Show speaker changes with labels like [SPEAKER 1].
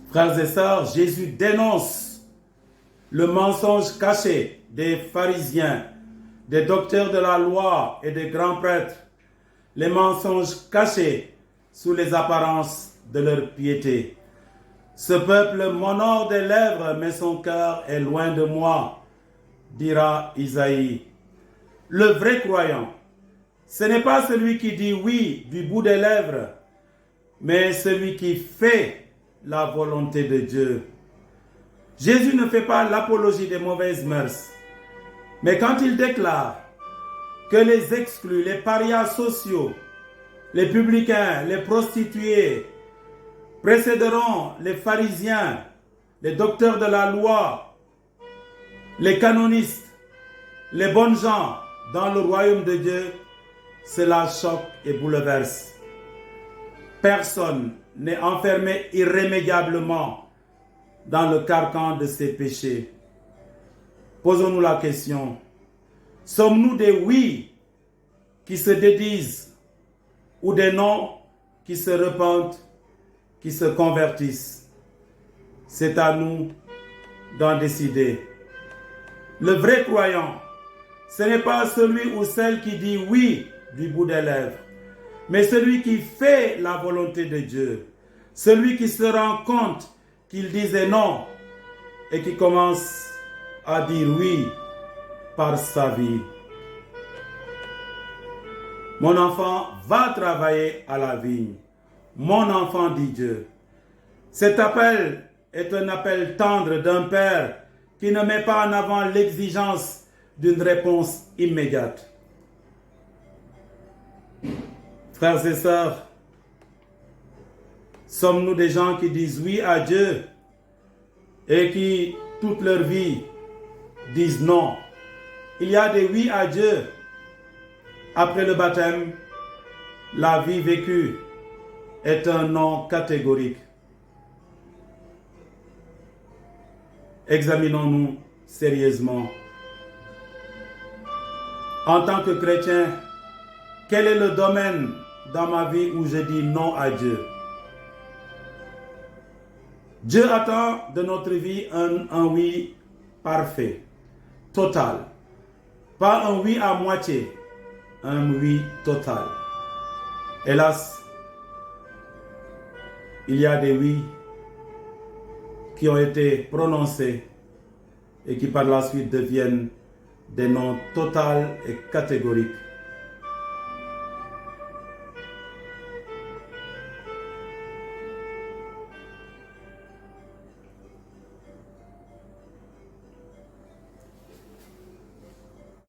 [SPEAKER 1] Frères et sœurs, Jésus dénonce le mensonge caché des pharisiens, des docteurs de la loi et des grands prêtres, les mensonges cachés sous les apparences de leur piété. Ce peuple m'honore des lèvres, mais son cœur est loin de moi, dira Isaïe. Le vrai croyant, ce n'est pas celui qui dit oui du bout des lèvres, mais celui qui fait la volonté de Dieu. Jésus ne fait pas l'apologie des mauvaises mœurs, mais quand il déclare que les exclus, les parias sociaux, les publicains, les prostituées précéderont les pharisiens, les docteurs de la loi, les canonistes, les bonnes gens dans le royaume de Dieu, cela choque et bouleverse. Personne n'est enfermé irrémédiablement dans le carcan de ses péchés. Posons-nous la question, sommes-nous des oui qui se dédisent ou des non qui se repentent, qui se convertissent? C'est à nous d'en décider. Le vrai croyant, ce n'est pas celui ou celle qui dit oui du bout des lèvres, mais celui qui fait la volonté de Dieu, celui qui se rend compte qu'il disait non et qui commence à dire oui par sa vie. Mon enfant va travailler à la vigne. Mon enfant, dit Dieu. Cet appel est un appel tendre d'un père qui ne met pas en avant l'exigence d'une réponse immédiate. Frères et sœurs, sommes-nous des gens qui disent oui à Dieu et qui, toute leur vie, disent non? Il y a des oui à Dieu. Après le baptême, la vie vécue est un non catégorique. Examinons-nous sérieusement. En tant que chrétien, quel est le domaine dans ma vie où je dis non à Dieu? Dieu attend de notre vie un oui parfait, total. Pas un oui à moitié, un oui total. Hélas, il y a des oui qui ont été prononcés et qui par la suite deviennent des non totaux et catégoriques.